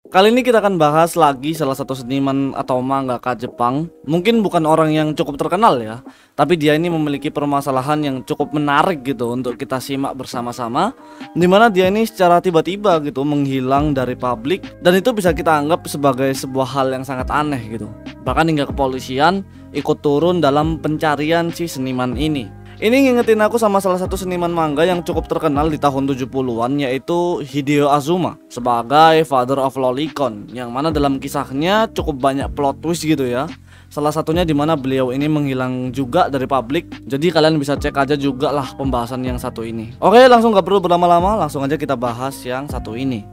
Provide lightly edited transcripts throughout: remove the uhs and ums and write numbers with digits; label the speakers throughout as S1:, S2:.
S1: Kali ini kita akan bahas lagi salah satu seniman atau mangaka Jepang. Mungkin bukan orang yang cukup terkenal ya, tapi dia ini memiliki permasalahan yang cukup menarik gitu untuk kita simak bersama-sama. Dimana dia ini secara tiba-tiba gitu menghilang dari publik, dan itu bisa kita anggap sebagai sebuah hal yang sangat aneh gitu. Bahkan hingga kepolisian ikut turun dalam pencarian si seniman ini. Ini ngingetin aku sama salah satu seniman manga yang cukup terkenal di tahun 70-an, yaitu Hideo Azuma sebagai Father of Lolicon, yang mana dalam kisahnya cukup banyak plot twist gitu ya. Salah satunya dimana beliau ini menghilang juga dari publik. Jadi kalian bisa cek aja juga lah pembahasan yang satu ini. Oke, langsung gak perlu berlama-lama, langsung aja kita bahas yang satu ini.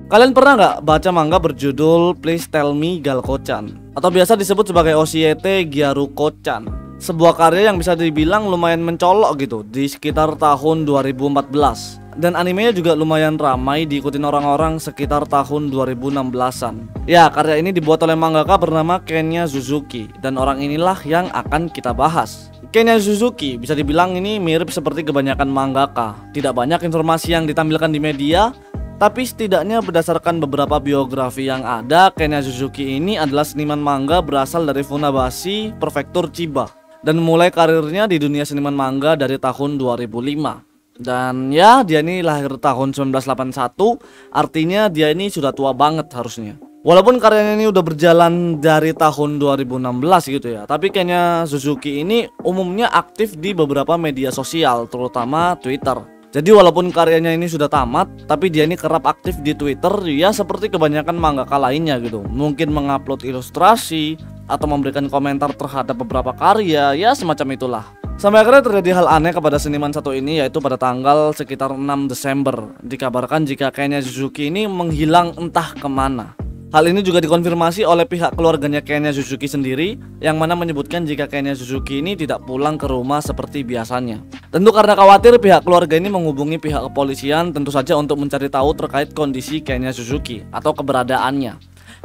S1: Kalian pernah nggak baca manga berjudul Please Tell Me Galko-chan, atau biasa disebut sebagai Oshiete Gyaruko-chan? Sebuah karya yang bisa dibilang lumayan mencolok gitu di sekitar tahun 2014. Dan animenya juga lumayan ramai diikutin orang-orang sekitar tahun 2016-an. Ya, karya ini dibuat oleh mangaka bernama Kenya Suzuki, dan orang inilah yang akan kita bahas. Kenya Suzuki bisa dibilang ini mirip seperti kebanyakan mangaka. Tidak banyak informasi yang ditampilkan di media, tapi setidaknya berdasarkan beberapa biografi yang ada, Kenya Suzuki ini adalah seniman manga berasal dari Funabashi, Prefektur Chiba, dan mulai karirnya di dunia seniman manga dari tahun 2005. Dan ya, dia ini lahir tahun 1981, artinya dia ini sudah tua banget harusnya. Walaupun karyanya ini udah berjalan dari tahun 2016 gitu ya, tapi Kenya Suzuki ini umumnya aktif di beberapa media sosial, terutama Twitter. Jadi walaupun karyanya ini sudah tamat, tapi dia ini kerap aktif di Twitter ya, seperti kebanyakan mangaka lainnya gitu. Mungkin mengupload ilustrasi atau memberikan komentar terhadap beberapa karya, ya semacam itulah. Sampai akhirnya terjadi hal aneh kepada seniman satu ini, yaitu pada tanggal sekitar 6 Desember dikabarkan jika Kenya Suzuki ini menghilang entah kemana. Hal ini juga dikonfirmasi oleh pihak keluarganya Kenya Suzuki sendiri, yang mana menyebutkan jika Kenya Suzuki ini tidak pulang ke rumah seperti biasanya. Tentu karena khawatir, pihak keluarga ini menghubungi pihak kepolisian tentu saja untuk mencari tahu terkait kondisi Kenya Suzuki atau keberadaannya,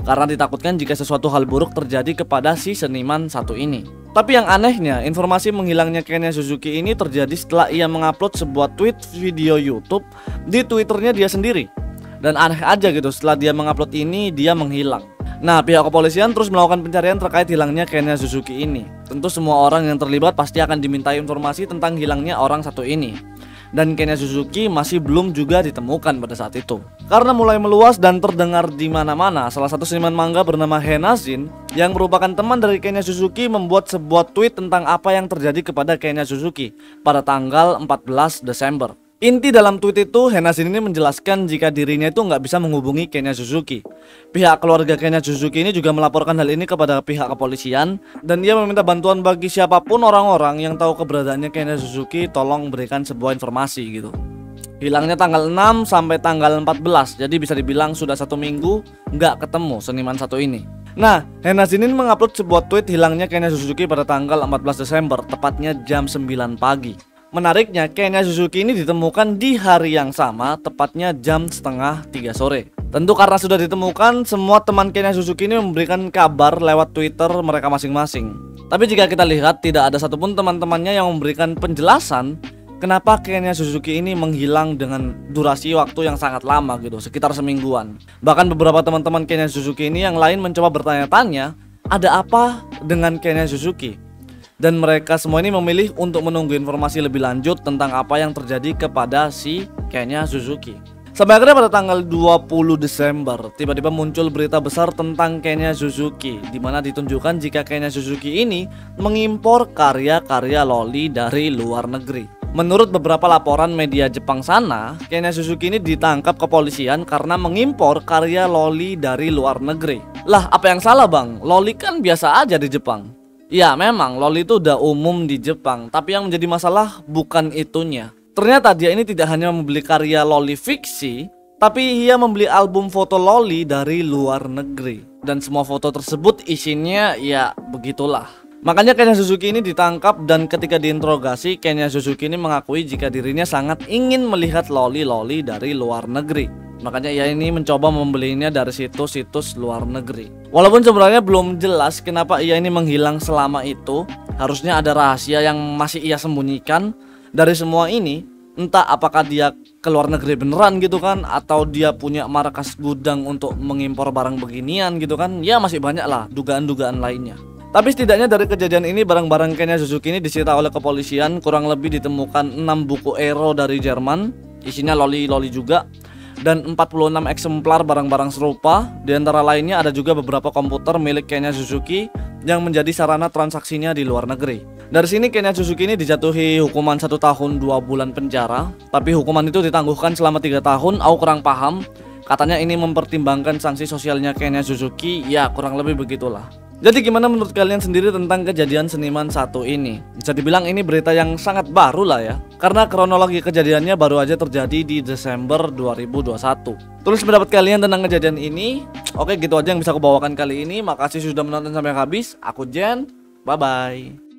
S1: karena ditakutkan jika sesuatu hal buruk terjadi kepada si seniman satu ini. Tapi yang anehnya, informasi menghilangnya Kenya Suzuki ini terjadi setelah ia mengupload sebuah tweet video YouTube di Twitternya dia sendiri. Dan aneh aja gitu, setelah dia mengupload ini, dia menghilang. Nah, pihak kepolisian terus melakukan pencarian terkait hilangnya Kenya Suzuki ini. Tentu semua orang yang terlibat pasti akan dimintai informasi tentang hilangnya orang satu ini. Dan Kenya Suzuki masih belum juga ditemukan pada saat itu. Karena mulai meluas dan terdengar di mana-mana, salah satu seniman manga bernama Henazin, yang merupakan teman dari Kenya Suzuki, membuat sebuah tweet tentang apa yang terjadi kepada Kenya Suzuki pada tanggal 14 Desember. Inti dalam tweet itu, Henazin ini menjelaskan jika dirinya itu nggak bisa menghubungi Kenya Suzuki. Pihak keluarga Kenya Suzuki ini juga melaporkan hal ini kepada pihak kepolisian, dan dia meminta bantuan bagi siapapun orang-orang yang tahu keberadaannya Kenya Suzuki, tolong berikan sebuah informasi gitu. Hilangnya tanggal 6 sampai tanggal 14, jadi bisa dibilang sudah 1 minggu nggak ketemu seniman satu ini. Nah, Henazin ini mengupload sebuah tweet hilangnya Kenya Suzuki pada tanggal 14 Desember, tepatnya jam 9 pagi. Menariknya, Kenya Suzuki ini ditemukan di hari yang sama, tepatnya jam setengah 3 sore. Tentu karena sudah ditemukan, semua teman Kenya Suzuki ini memberikan kabar lewat Twitter mereka masing-masing. Tapi jika kita lihat, tidak ada satupun teman-temannya yang memberikan penjelasan kenapa Kenya Suzuki ini menghilang dengan durasi waktu yang sangat lama gitu, sekitar semingguan. Bahkan beberapa teman-teman Kenya Suzuki ini yang lain mencoba bertanya-tanya, ada apa dengan Kenya Suzuki? Dan mereka semua ini memilih untuk menunggu informasi lebih lanjut tentang apa yang terjadi kepada si Kenya Suzuki. Sampai akhirnya pada tanggal 20 Desember tiba-tiba muncul berita besar tentang Kenya Suzuki, di mana ditunjukkan jika Kenya Suzuki ini mengimpor karya-karya loli dari luar negeri. Menurut beberapa laporan media Jepang sana, Kenya Suzuki ini ditangkap kepolisian karena mengimpor karya loli dari luar negeri. Lah, apa yang salah bang? Loli kan biasa aja di Jepang. Ya memang loli itu udah umum di Jepang, tapi yang menjadi masalah bukan itunya. Ternyata dia ini tidak hanya membeli karya loli fiksi, tapi ia membeli album foto loli dari luar negeri. Dan semua foto tersebut isinya ya begitulah. Makanya Kenya Suzuki ini ditangkap, dan ketika diinterogasi, Kenya Suzuki ini mengakui jika dirinya sangat ingin melihat loli-loli dari luar negeri. Makanya ia ini mencoba membelinya dari situs-situs luar negeri. Walaupun sebenarnya belum jelas kenapa ia ini menghilang selama itu, harusnya ada rahasia yang masih ia sembunyikan. Dari semua ini, Entah apakah dia ke luar negeri beneran gitu kan, atau dia punya markas gudang untuk mengimpor barang beginian gitu kan. Ya masih banyak lah dugaan-dugaan lainnya. Tapi setidaknya dari kejadian ini barang-barang Kenya Suzuki ini disita oleh kepolisian. Kurang lebih ditemukan 6 buku Euro dari Jerman, isinya loli-loli juga, dan 46 eksemplar barang-barang serupa. Di antara lainnya ada juga beberapa komputer milik Kenya Suzuki yang menjadi sarana transaksinya di luar negeri. Dari sini Kenya Suzuki ini dijatuhi hukuman 1 tahun 2 bulan penjara. Tapi hukuman itu ditangguhkan selama 3 tahun. Aku kurang paham. Katanya ini mempertimbangkan sanksi sosialnya Kenya Suzuki. Ya kurang lebih begitulah. Jadi gimana menurut kalian sendiri tentang kejadian seniman satu ini? Bisa dibilang ini berita yang sangat baru lah ya, karena kronologi kejadiannya baru aja terjadi di Desember 2021. Tulis pendapat kalian tentang kejadian ini. Oke, gitu aja yang bisa aku bawakan kali ini. Makasih sudah menonton sampai habis. Aku Jen, bye bye.